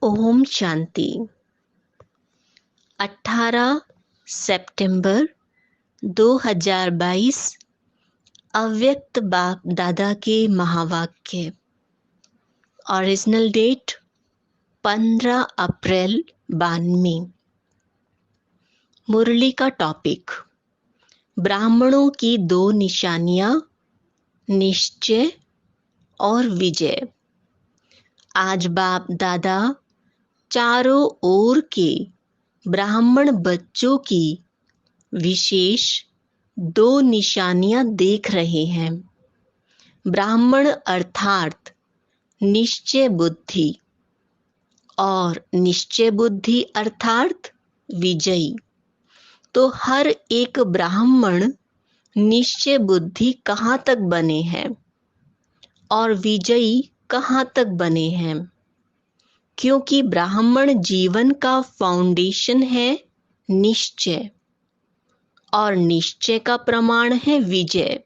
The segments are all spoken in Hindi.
ओम शांति। 18 सितंबर 2022 अव्यक्त बाप दादा के महावाक्य। ओरिजिनल डेट 15 अप्रैल 92। मुरली का टॉपिक ब्राह्मणों की दो निशानियां, निश्चय और विजय। आज बाप दादा चारों ओर के ब्राह्मण बच्चों की विशेष दो निशानियां देख रहे हैं। ब्राह्मण अर्थात निश्चय बुद्धि और निश्चय बुद्धि अर्थात विजयी। तो हर एक ब्राह्मण निश्चय बुद्धि कहाँ तक बने हैं और विजयी कहाँ तक बने हैं, क्योंकि ब्राह्मण जीवन का फाउंडेशन है निश्चय और निश्चय का प्रमाण है विजय।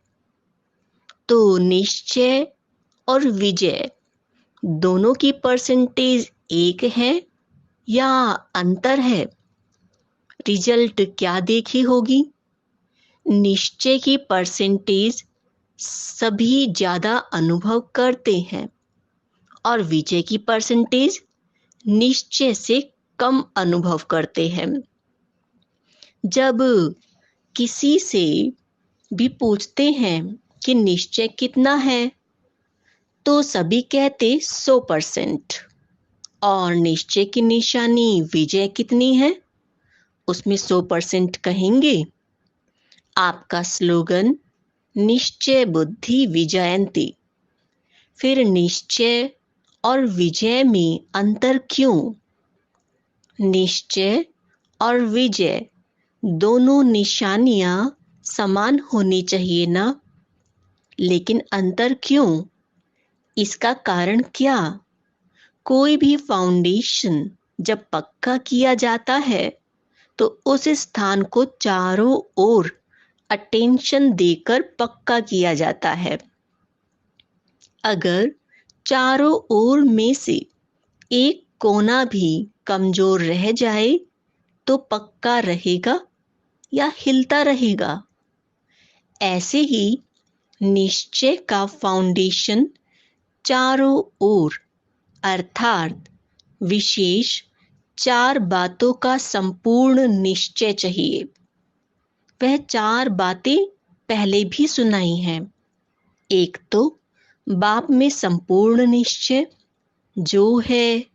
तो निश्चय और विजय दोनों की परसेंटेज एक है या अंतर है? रिजल्ट क्या देखी होगी? निश्चय की परसेंटेज सभी ज्यादा अनुभव करते हैं और विजय की परसेंटेज निश्चय से कम अनुभव करते हैं। जब किसी से भी पूछते हैं कि निश्चय कितना है, तो सभी कहते 100%। और निश्चय की निशानी विजय कितनी है, उसमें 100% कहेंगे। आपका स्लोगन निश्चय बुद्धि विजयंती। फिर निश्चय और विजय में अंतर क्यों? निश्चय और विजय दोनों निशानियां समान होनी चाहिए ना, लेकिन अंतर क्यों? इसका कारण क्या? कोई भी फाउंडेशन जब पक्का किया जाता है तो उस स्थान को चारों ओर अटेंशन देकर पक्का किया जाता है। अगर चारों ओर में से एक कोना भी कमजोर रह जाए तो पक्का रहेगा या हिलता रहेगा? ऐसे ही निश्चय का फाउंडेशन चारों ओर अर्थात विशेष चार बातों का संपूर्ण निश्चय चाहिए। वह चार बातें पहले भी सुनाई हैं। एक तो बाप में संपूर्ण निश्चय, जो है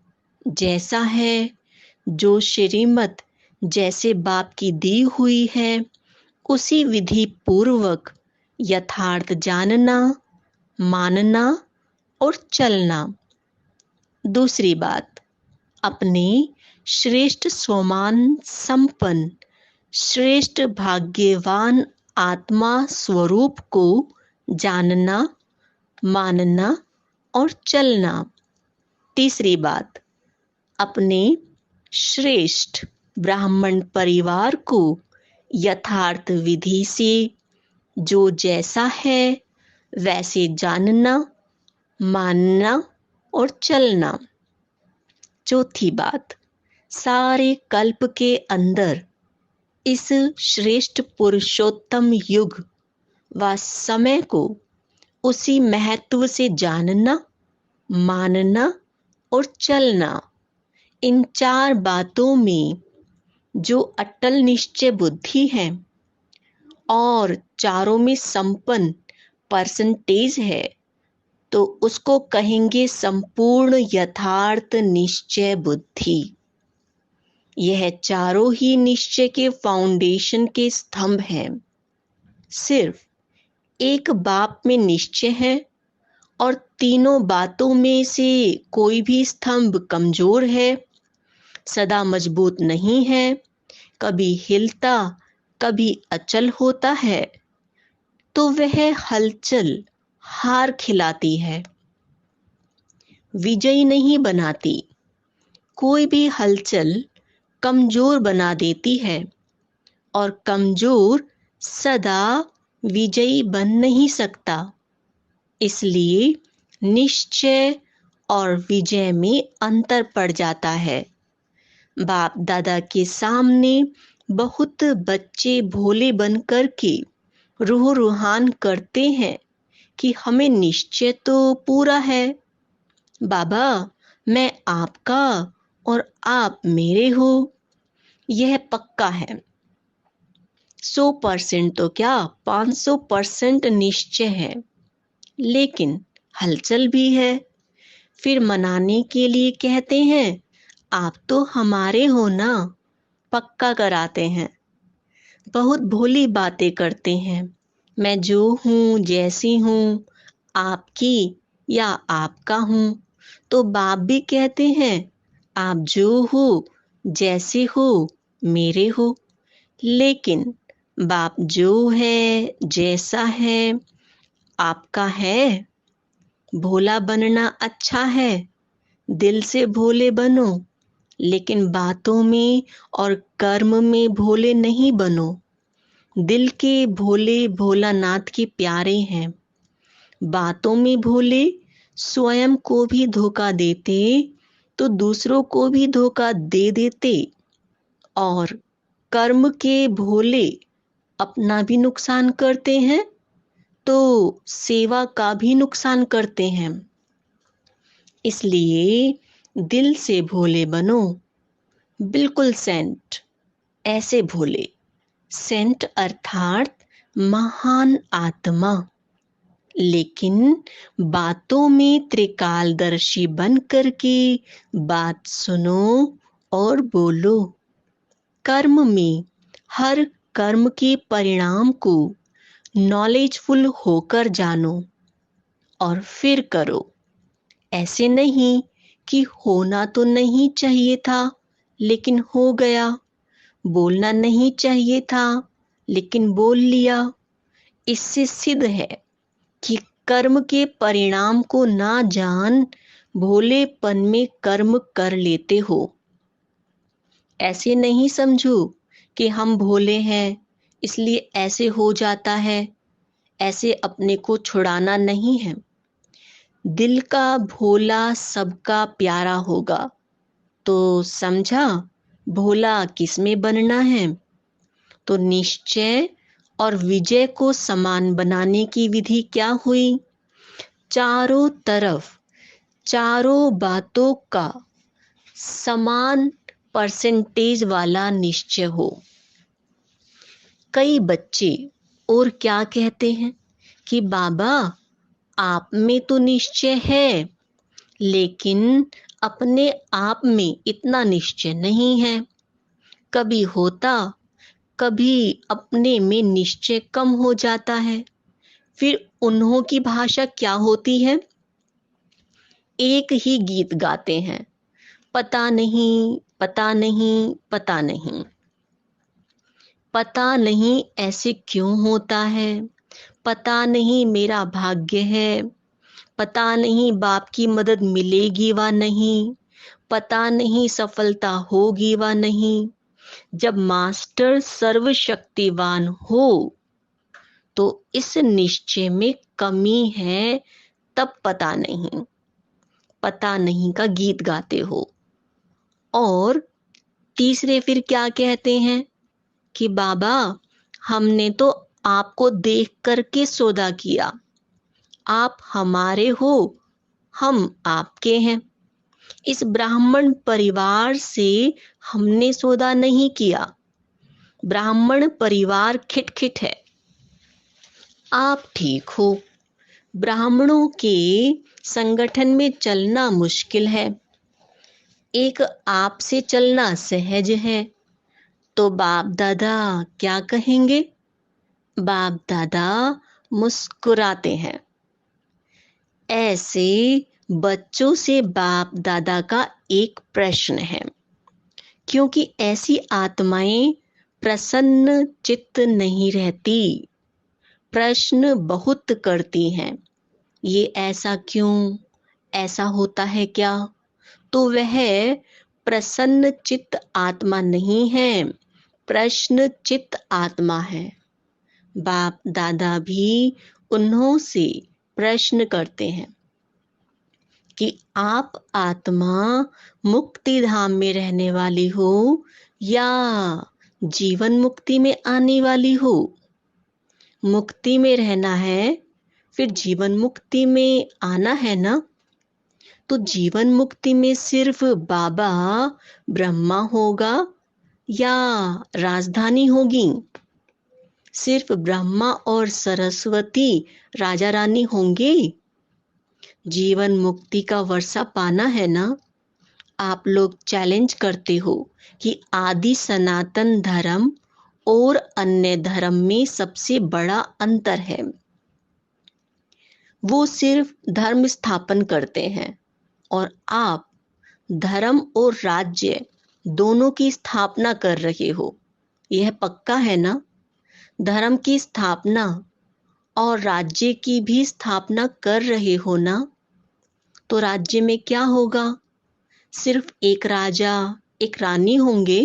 जैसा है, जो श्रीमत जैसे बाप की दी हुई है उसी विधि पूर्वक यथार्थ जानना, मानना और चलना। दूसरी बात, अपने श्रेष्ठ स्वमान संपन्न श्रेष्ठ भाग्यवान आत्मा स्वरूप को जानना, मानना और चलना। तीसरी बात, अपने श्रेष्ठ ब्राह्मण परिवार को यथार्थ विधि से जो जैसा है वैसे जानना, मानना और चलना। चौथी बात, सारे कल्प के अंदर इस श्रेष्ठ पुरुषोत्तम युग व समय को उसी महत्व से जानना, मानना और चलना। इन चार बातों में जो अटल निश्चय बुद्धि है और चारों में संपन्न परसेंटेज है, तो उसको कहेंगे संपूर्ण यथार्थ निश्चय बुद्धि। यह चारों ही निश्चय के फाउंडेशन के स्तंभ हैं। सिर्फ एक बाप में निश्चय है और तीनों बातों में से कोई भी स्तंभ कमजोर है, सदा मजबूत नहीं है, कभी हिलता कभी अचल होता है, तो वह हलचल हार खिलाती है, विजयी नहीं बनाती। कोई भी हलचल कमजोर बना देती है और कमजोर सदा विजयी बन नहीं सकता। इसलिए निश्चय और विजय में अंतर पड़ जाता है। बाप दादा के सामने बहुत बच्चे भोले बनकर के रूह रूहान करते हैं कि हमें निश्चय तो पूरा है, बाबा मैं आपका और आप मेरे हो, यह पक्का है। 100% तो क्या 500% निश्चय है, लेकिन हलचल भी है। फिर मनाने के लिए कहते हैं आप तो हमारे हो ना, पक्का कराते हैं। बहुत भोली बातें करते हैं, मैं जो हूँ जैसी हूँ, आपकी या आपका हूँ। तो बाप भी कहते हैं आप जो हो जैसे हो मेरे हो। लेकिन बाप जो है जैसा है आपका है। भोला बनना अच्छा है, दिल से भोले बनो, लेकिन बातों में और कर्म में भोले नहीं बनो। दिल के भोले भोलानाथ के प्यारे हैं, बातों में भोले स्वयं को भी धोखा देते तो दूसरों को भी धोखा दे देते, और कर्म के भोले अपना भी नुकसान करते हैं तो सेवा का भी नुकसान करते हैं। इसलिए दिल से भोले बनो, बिल्कुल सेंट, ऐसे भोले। सेंट अर्थात महान आत्मा, लेकिन बातों में त्रिकालदर्शी बन करके बात सुनो और बोलो। कर्म में हर कर्म के परिणाम को नॉलेजफुल होकर जानो और फिर करो। ऐसे नहीं कि होना तो नहीं चाहिए था लेकिन हो गया, बोलना नहीं चाहिए था लेकिन बोल लिया। इससे सिद्ध है कि कर्म के परिणाम को ना जान भोलेपन में कर्म कर लेते हो। ऐसे नहीं समझो कि हम भोले हैं इसलिए ऐसे हो जाता है, ऐसे अपने को छुड़ाना नहीं है। दिल का भोला सबका प्यारा होगा, तो समझा भोला किसमें बनना है। तो निश्चय और विजय को समान बनाने की विधि क्या हुई? चारों तरफ चारों बातों का समान परसेंटेज वाला निश्चय हो। कई बच्चे और क्या कहते हैं कि बाबा आप में तो निश्चय है, लेकिन अपने आप में इतना निश्चय नहीं है। कभी होता, कभी अपने में निश्चय कम हो जाता है। फिर उन्हों की भाषा क्या होती है? एक ही गीत गाते हैं, पता नहीं पता नहीं पता नहीं। पता नहीं ऐसे क्यों होता है, पता नहीं मेरा भाग्य है, पता नहीं बाप की मदद मिलेगी व नहीं, पता नहीं सफलता होगी व नहीं। जब मास्टर सर्वशक्तिवान हो तो इस निश्चय में कमी है, तब पता नहीं, पता नहीं का गीत गाते हो। और तीसरे फिर क्या कहते हैं कि बाबा हमने तो आपको देख करके सौदा किया, आप हमारे हो, हम आपके हैं। इस ब्राह्मण परिवार से हमने सौदा नहीं किया। ब्राह्मण परिवार खिटखिट है, आप ठीक हो। ब्राह्मणों के संगठन में चलना मुश्किल है, एक आप से चलना सहज है। तो बाप दादा क्या कहेंगे? बाप दादा मुस्कुराते हैं। ऐसे बच्चों से बाप दादा का एक प्रश्न है, क्योंकि ऐसी आत्माएं प्रसन्न चित्त नहीं रहती, प्रश्न बहुत करती हैं। ये ऐसा क्यों, ऐसा होता है क्या? तो वह प्रसन्न चित्त आत्मा नहीं है, प्रश्न चित्त आत्मा है। बाप दादा भी उन्हों से प्रश्न करते हैं कि आप आत्मा मुक्ति धाम में रहने वाली हो या जीवन मुक्ति में आने वाली हो। मुक्ति में रहना है, फिर जीवन मुक्ति में आना है ना। तो जीवन मुक्ति में सिर्फ बाबा ब्रह्मा होगा या राजधानी होगी? सिर्फ ब्रह्मा और सरस्वती राजा रानी होंगे? जीवन मुक्ति का वर्षा पाना है ना। आप लोग चैलेंज करते हो कि आदि सनातन धर्म और अन्य धर्म में सबसे बड़ा अंतर है, वो सिर्फ धर्म स्थापन करते हैं और आप धर्म और राज्य दोनों की स्थापना कर रहे हो। यह पक्का है ना। धर्म की स्थापना और राज्य की भी स्थापना कर रहे हो ना। तो राज्य में क्या होगा? सिर्फ एक राजा एक रानी होंगे।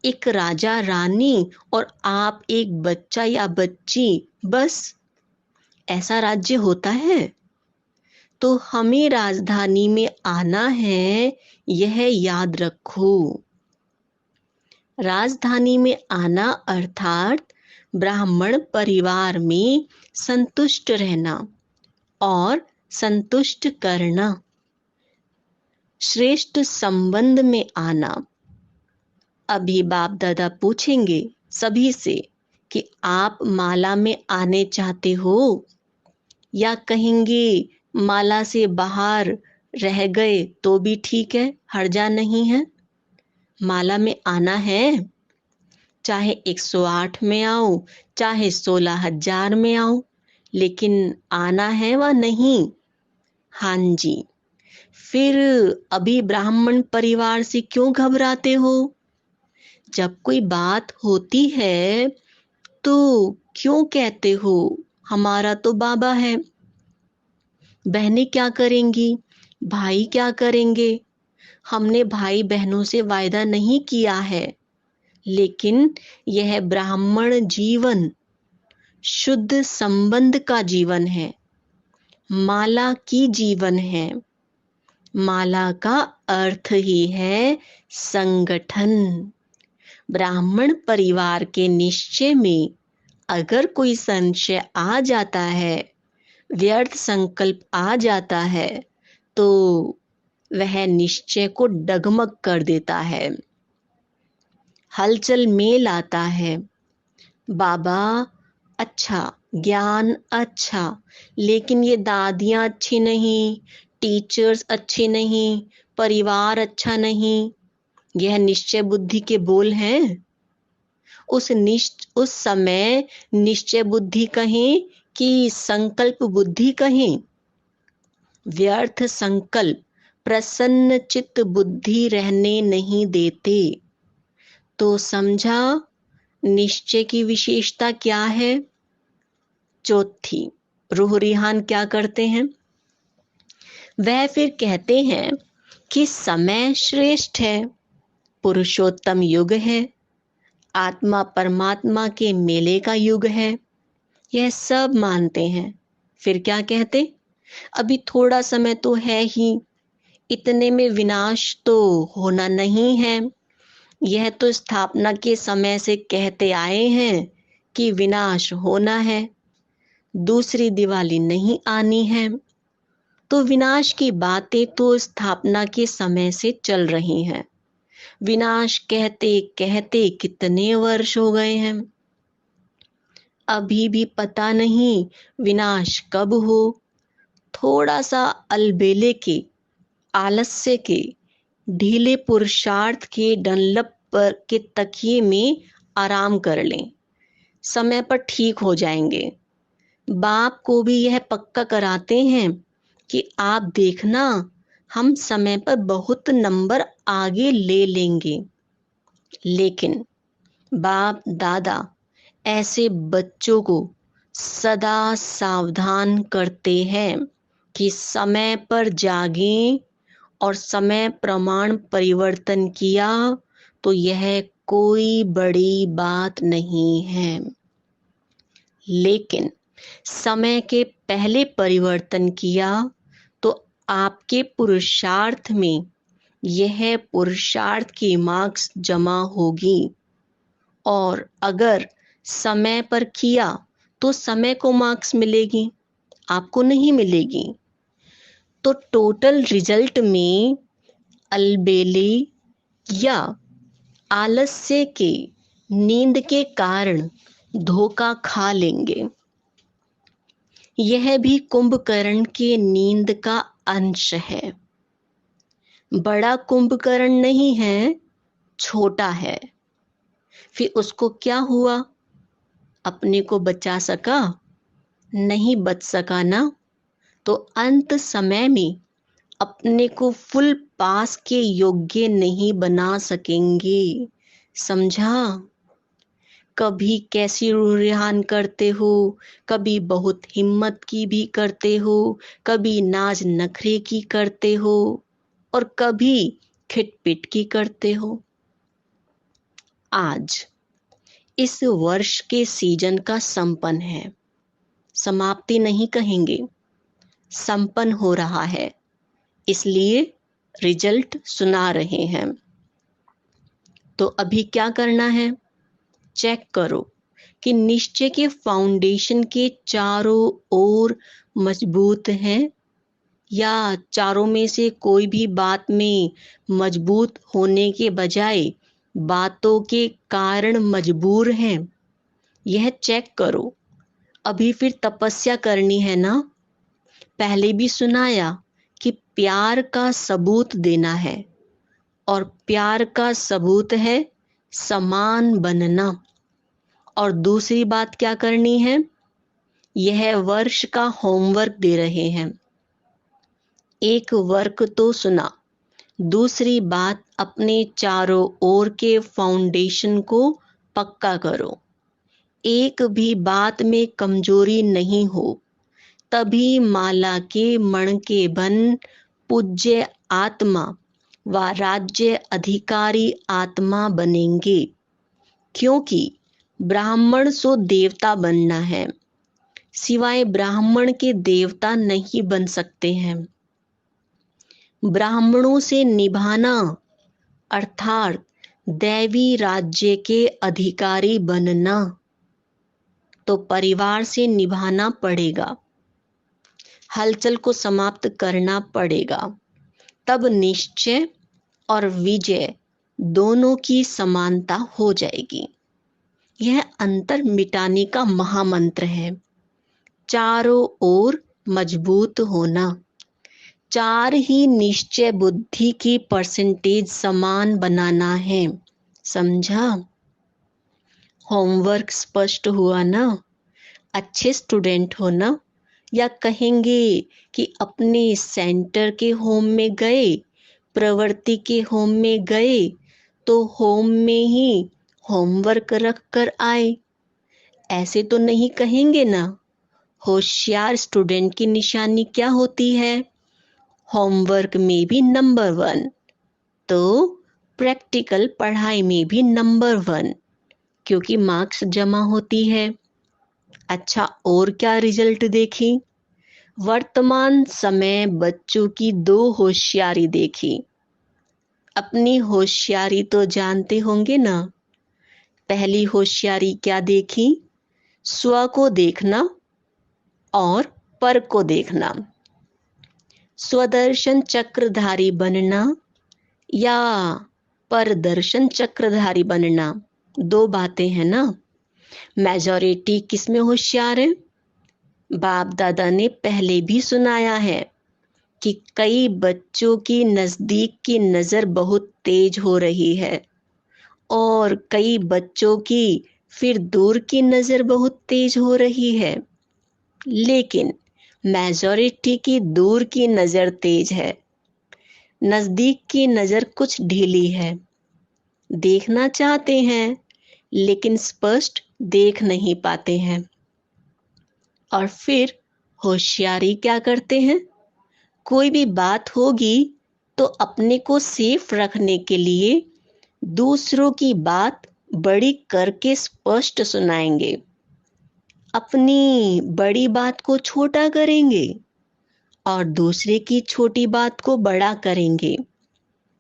एक राजा रानी और आप एक बच्चा या बच्ची, बस। ऐसा राज्य होता है? तो हमें राजधानी में आना है, यह याद रखो। राजधानी में आना अर्थात ब्राह्मण परिवार में संतुष्ट रहना और संतुष्ट करना, श्रेष्ठ संबंध में आना। अभी बाप दादा पूछेंगे सभी से कि आप माला में आने चाहते हो या कहेंगे माला से बाहर रह गए तो भी ठीक है, हर्जा नहीं है। माला में आना है, चाहे 108 में आओ, चाहे 16,000 में आओ, लेकिन आना है व नहीं। हाँ जी। फिर अभी ब्राह्मण परिवार से क्यों घबराते हो? जब कोई बात होती है तो क्यों कहते हो हमारा तो बाबा है, बहनें क्या करेंगी, भाई क्या करेंगे? हमने भाई बहनों से वायदा नहीं किया है, लेकिन यह ब्राह्मण जीवन शुद्ध संबंध का जीवन है, माला की जीवन है। माला का अर्थ ही है संगठन। ब्राह्मण परिवार के निश्चय में अगर कोई संशय आ जाता है, व्यर्थ संकल्प आ जाता है, तो वह निश्चय को डगमग कर देता है, हलचल में लाता है। बाबा अच्छा, ज्ञान अच्छा, लेकिन ये दादियाँ अच्छी नहीं, टीचर्स अच्छे नहीं, परिवार अच्छा नहीं, यह निश्चय बुद्धि के बोल हैं। उस समय निश्चय बुद्धि कहें कि संकल्प बुद्धि कहें? व्यर्थ संकल्प प्रसन्न चित्त बुद्धि रहने नहीं देते। तो समझा निश्चय की विशेषता क्या है? चौथी, रूह रिहान क्या करते हैं? वह फिर कहते हैं कि समय श्रेष्ठ है, पुरुषोत्तम युग है, आत्मा परमात्मा के मेले का युग है, यह सब मानते हैं। फिर क्या कहते? अभी थोड़ा समय तो है ही, इतने में विनाश तो होना नहीं है। यह तो स्थापना के समय से कहते आए हैं कि विनाश होना है, दूसरी दिवाली नहीं आनी है। तो विनाश की बातें तो स्थापना के समय से चल रही हैं। विनाश कहते कहते कितने वर्ष हो गए हैं, अभी भी पता नहीं विनाश कब हो। थोड़ा सा अलबेले के, आलस्य के, ढीले पुरुषार्थ के डंलप पर के तकिए में आराम कर लें, समय पर ठीक हो जाएंगे। बाप को भी यह पक्का कराते हैं कि आप देखना, हम समय पर बहुत नंबर आगे ले लेंगे। लेकिन बाप दादा ऐसे बच्चों को सदा सावधान करते हैं कि समय पर जागें और समय प्रमाण परिवर्तन किया तो यह कोई बड़ी बात नहीं है, लेकिन समय के पहले परिवर्तन किया तो आपके पुरुषार्थ में यह पुरुषार्थ की मार्क्स जमा होगी, और अगर समय पर किया तो समय को मार्क्स मिलेगी, आपको नहीं मिलेगी। तो टोटल रिजल्ट में अलबेले या आलस्य के, नींद के कारण धोखा खा लेंगे। यह भी कुंभकर्ण के नींद का अंश है। बड़ा कुंभकर्ण नहीं है, छोटा है। फिर उसको क्या हुआ? अपने को बचा सका? नहीं बच सका ना। तो अंत समय में अपने को फुल पास के योग्य नहीं बना सकेंगे। समझा? कभी कैसी रुझान करते हो, कभी बहुत हिम्मत की भी करते हो, कभी नाज नखरे की करते हो, और कभी खिटपिट की करते हो। आज इस वर्ष के सीजन का संपन्न है, समाप्ति नहीं कहेंगे, संपन्न हो रहा है, इसलिए रिजल्ट सुना रहे हैं। तो अभी क्या करना है? चेक करो कि निश्चय के फाउंडेशन के चारों ओर मजबूत हैं, या चारों में से कोई भी बात में मजबूत होने के बजाय बातों के कारण मजबूर हैं। यह चेक करो। अभी फिर तपस्या करनी है ना। पहले भी सुनाया कि प्यार का सबूत देना है, और प्यार का सबूत है समान बनना। और दूसरी बात क्या करनी है? यह वर्ष का होमवर्क दे रहे हैं। एक वर्क तो सुना, दूसरी बात अपने चारों ओर के फाउंडेशन को पक्का करो। एक भी बात में कमजोरी नहीं हो, तभी माला के मण के बन पूज्य आत्मा व राज्य अधिकारी आत्मा बनेंगे। क्योंकि ब्राह्मण सो देवता बनना है, सिवाय ब्राह्मण के देवता नहीं बन सकते हैं। ब्राह्मणों से निभाना अर्थात दैवी राज्य के अधिकारी बनना, तो परिवार से निभाना पड़ेगा, हलचल को समाप्त करना पड़ेगा। तब निश्चय और विजय दोनों की समानता हो जाएगी। यह अंतर मिटाने का महामंत्र है। चारों ओर मजबूत होना, चार ही निश्चय बुद्धि की परसेंटेज समान बनाना है। समझा? होमवर्क स्पष्ट हुआ ना? अच्छे स्टूडेंट हो ना? या कहेंगे कि अपने सेंटर के होम में गए, प्रवृत्ति के होम में गए, तो होम में ही होमवर्क रख कर आए, ऐसे तो नहीं कहेंगे ना। होशियार स्टूडेंट की निशानी क्या होती है? होमवर्क में भी नंबर 1, तो प्रैक्टिकल पढ़ाई में भी नंबर 1, क्योंकि मार्क्स जमा होती है। अच्छा, और क्या रिजल्ट देखी? वर्तमान समय बच्चों की 2 होशियारी देखी। अपनी होशियारी तो जानते होंगे ना। पहली होशियारी क्या देखी? स्व को देखना और पर को देखना। स्वदर्शन चक्रधारी बनना या परदर्शन चक्रधारी बनना, 2 बातें हैं ना। मेजॉरिटी किसमें होशियार है? बाप दादा ने पहले भी सुनाया है कि कई बच्चों की नजदीक की नजर बहुत तेज हो रही है, और कई बच्चों की फिर दूर की नजर बहुत तेज हो रही है। लेकिन मेजॉरिटी की दूर की नजर तेज है, नजदीक की नजर कुछ ढीली है। देखना चाहते हैं लेकिन स्पष्ट देख नहीं पाते हैं। और फिर होशियारी क्या करते हैं? कोई भी बात होगी तो अपने को सेफ रखने के लिए दूसरों की बात बड़ी करके स्पष्ट सुनाएंगे, अपनी बड़ी बात को छोटा करेंगे, और दूसरे की छोटी बात को बड़ा करेंगे।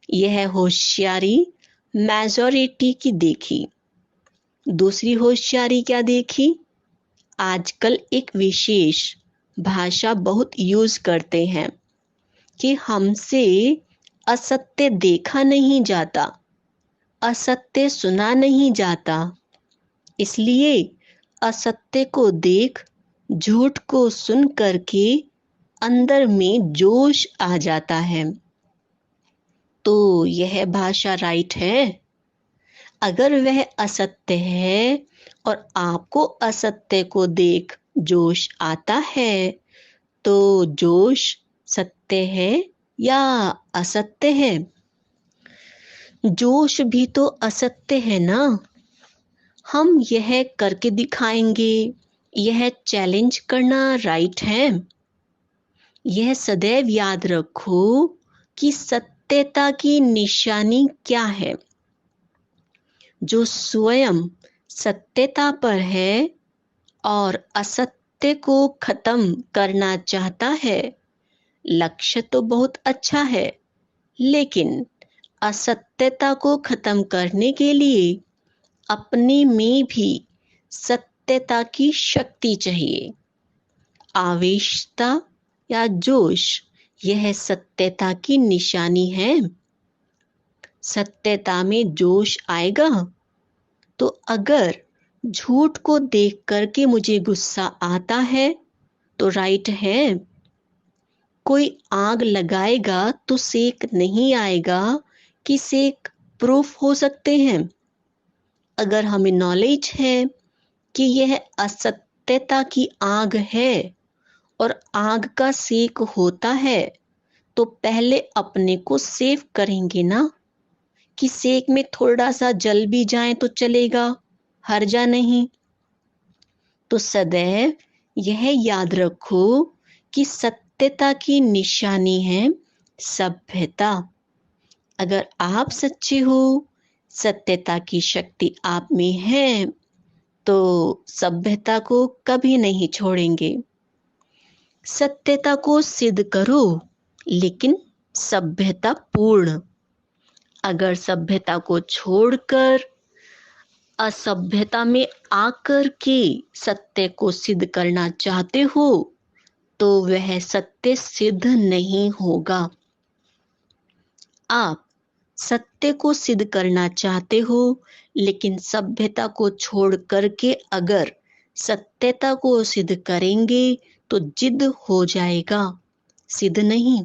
यह होशियारी मेजॉरिटी की देखी। दूसरी होशियारी क्या देखी? आजकल एक विशेष भाषा बहुत यूज करते हैं कि हमसे असत्य देखा नहीं जाता, असत्य सुना नहीं जाता, इसलिए असत्य को देख, झूठ को सुन करके अंदर में जोश आ जाता है। तो यह भाषा राइट है? अगर वह असत्य है और आपको असत्य को देख जोश आता है, तो जोश सत्य है या असत्य है? जोश भी तो असत्य है ना। हम यह करके दिखाएंगे, यह चैलेंज करना राइट है। यह सदैव याद रखो कि सत्यता की निशानी क्या है। जो स्वयं सत्यता पर है और असत्य को खत्म करना चाहता है, लक्ष्य तो बहुत अच्छा है, लेकिन असत्यता को खत्म करने के लिए अपने में भी सत्यता की शक्ति चाहिए। आवेशता या जोश, यह सत्यता की निशानी है। सत्यता में जोश आएगा तो अगर झूठ को देख करके मुझे गुस्सा आता है तो राइट है। कोई आग लगाएगा तो सेक नहीं आएगा कि सेक प्रूफ हो सकते हैं। अगर हमें नॉलेज है कि यह असत्यता की आग है और आग का सेक होता है, तो पहले अपने को सेव करेंगे ना, कि सेक में थोड़ा सा जल भी जाए तो चलेगा, हर्जा नहीं। तो सदैव यह याद रखो कि सत्यता की निशानी है सभ्यता। अगर आप सच्चे हो, सत्यता की शक्ति आप में है, तो सभ्यता को कभी नहीं छोड़ेंगे। सत्यता को सिद्ध करो, लेकिन सभ्यता पूर्ण। अगर सभ्यता को छोड़कर असभ्यता में आकर के सत्य को सिद्ध करना चाहते हो, तो वह सत्य सिद्ध नहीं होगा। आप सत्य को सिद्ध करना चाहते हो, लेकिन सभ्यता को छोड़ करके अगर सत्यता को सिद्ध करेंगे तो जिद हो जाएगा, सिद्ध नहीं।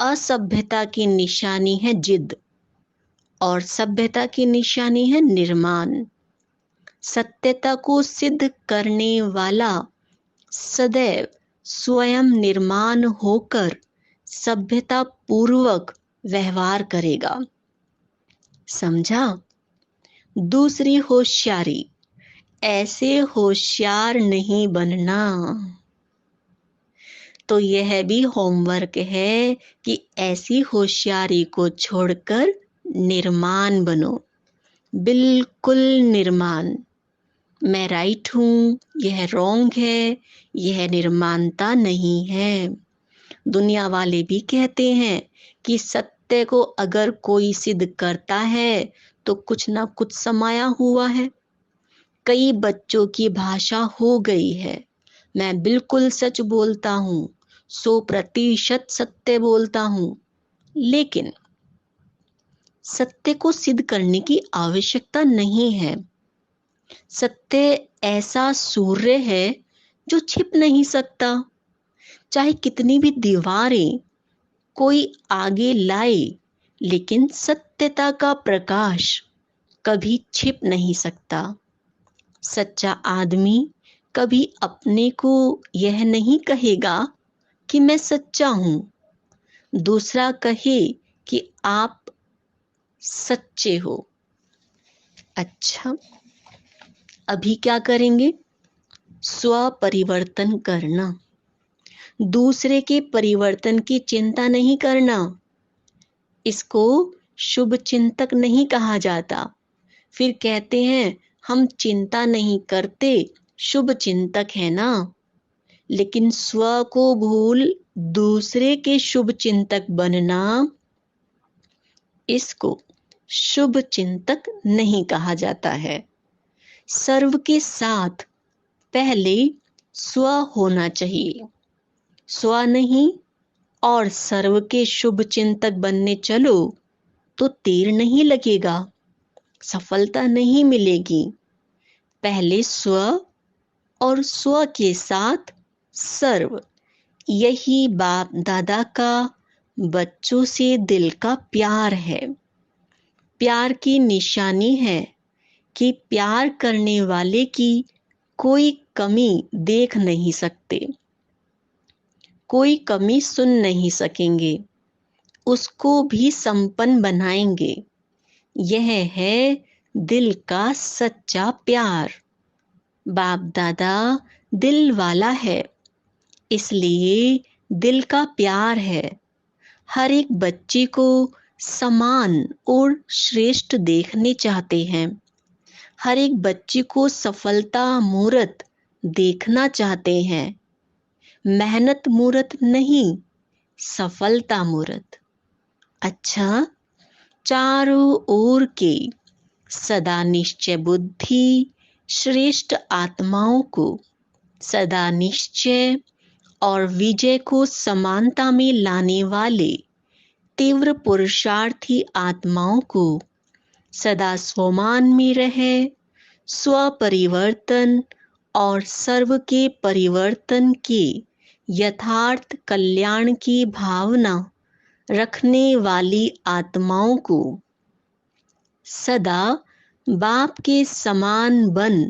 असभ्यता की निशानी है जिद और सभ्यता की निशानी है निर्माण। सत्यता को सिद्ध करने वाला सदैव स्वयं निर्माण होकर सभ्यता पूर्वक व्यवहार करेगा। समझा? दूसरी होशियारी, ऐसे होशियार नहीं बनना। तो यह भी होमवर्क है कि ऐसी होशियारी को छोड़कर निर्माण बनो, बिल्कुल निर्माण। मैं राइट हूँ, यह रॉन्ग है, यह निर्माणता नहीं है। दुनिया वाले भी कहते हैं कि सत्य को अगर कोई सिद्ध करता है तो कुछ ना कुछ समाया हुआ है। कई बच्चों की भाषा हो गई है, मैं बिल्कुल सच बोलता हूँ, 100% सत्य बोलता हूँ। लेकिन सत्य को सिद्ध करने की आवश्यकता नहीं है। सत्य ऐसा सूर्य है जो छिप नहीं सकता। चाहे कितनी भी दीवारें कोई आगे लाए, लेकिन सत्यता का प्रकाश कभी छिप नहीं सकता। सच्चा आदमी कभी अपने को यह नहीं कहेगा कि मैं सच्चा हूं, दूसरा कहे कि आप सच्चे हो। अच्छा, अभी क्या करेंगे? स्व परिवर्तन करना, दूसरे के परिवर्तन की चिंता नहीं करना। इसको शुभ चिंतक नहीं कहा जाता। फिर कहते हैं हम चिंता नहीं करते, शुभ चिंतक है ना। लेकिन स्व को भूल दूसरे के शुभ चिंतक बनना, इसको शुभ चिंतक नहीं कहा जाता है। सर्व के साथ पहले स्व होना चाहिए। स्व नहीं और सर्व के शुभ चिंतक बनने चलो तो तीर नहीं लगेगा, सफलता नहीं मिलेगी। पहले स्व और स्व के साथ सर्व, यही बाप दादा का बच्चों से दिल का प्यार है। प्यार की निशानी है कि प्यार करने वाले की कोई कमी देख नहीं सकते, कोई कमी सुन नहीं सकेंगे, उसको भी संपन्न बनाएंगे। यह है दिल का सच्चा प्यार। बाप दादा दिल वाला है, इसलिए दिल का प्यार है। हर एक बच्चे को समान और श्रेष्ठ देखने चाहते हैं। हर एक बच्चे को सफलता मूर्त देखना चाहते हैं। मेहनत मूर्त नहीं, सफलता मूर्त। अच्छा, चारों ओर के सदा निश्चय बुद्धि श्रेष्ठ आत्माओं को सदा निश्चय और विजय को समानता में लाने वाले तीव्र पुरुषार्थी आत्माओं को सदा स्वमान में रहे स्व परिवर्तन और सर्व के परिवर्तन के यथार्थ कल्याण की भावना रखने वाली आत्माओं को सदा बाप के समान बन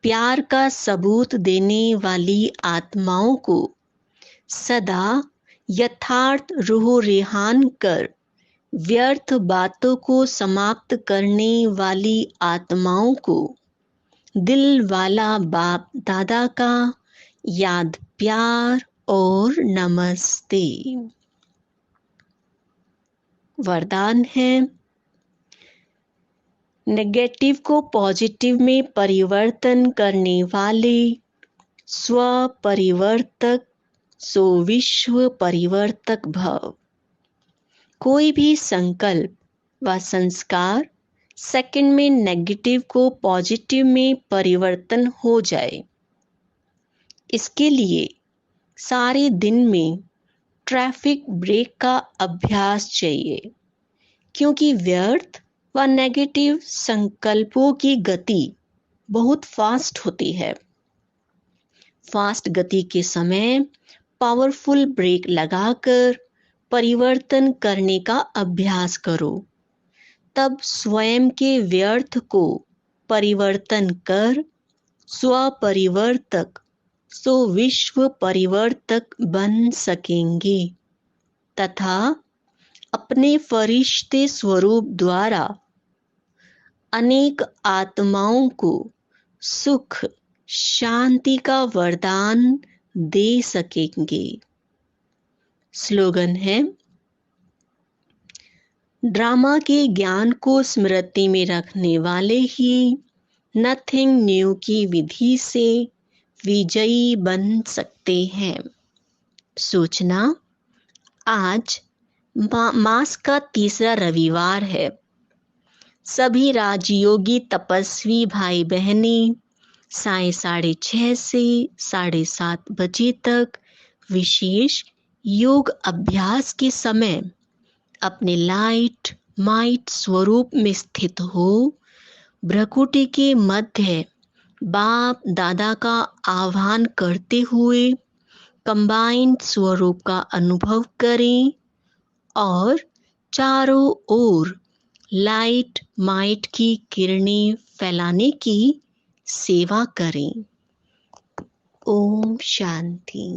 प्यार का सबूत देने वाली आत्माओं को सदा यथार्थ रूह रेहान कर व्यर्थ बातों को समाप्त करने वाली आत्माओं को दिल वाला बाप दादा का याद प्यार और नमस्ते। वरदान है, नेगेटिव को पॉजिटिव में परिवर्तन करने वाले स्व परिवर्तक सो विश्व परिवर्तक भव। कोई भी संकल्प व संस्कार सेकंड में नेगेटिव को पॉजिटिव में परिवर्तन हो जाए, इसके लिए सारे दिन में ट्रैफिक ब्रेक का अभ्यास चाहिए, क्योंकि व्यर्थ व नेगेटिव संकल्पों की गति बहुत फास्ट होती है। फास्ट गति के समय पावरफुल ब्रेक लगाकर परिवर्तन करने का अभ्यास करो, तब स्वयं के व्यर्थ को परिवर्तन कर स्व परिवर्तक सो विश्व परिवर्तक बन सकेंगे तथा अपने फरिश्ते स्वरूप द्वारा अनेक आत्माओं को सुख शांति का वरदान दे सकेंगे। स्लोगन है, ड्रामा के ज्ञान को स्मृति में रखने वाले ही नथिंग न्यू की विधि से विजयी बन सकते हैं। सूचना, आज मास का तीसरा रविवार है। सभी राजयोगी तपस्वी भाई बहनें 6:30 से 7:30 बजे तक विशेष योग अभ्यास के समय अपने लाइट माइट स्वरूप में स्थित हो भ्रकुटी के मध्य बाप दादा का आह्वान करते हुए कंबाइंड स्वरूप का अनुभव करें और चारों ओर लाइट माइट की किरणें फैलाने की सेवा करें। ओम शांति।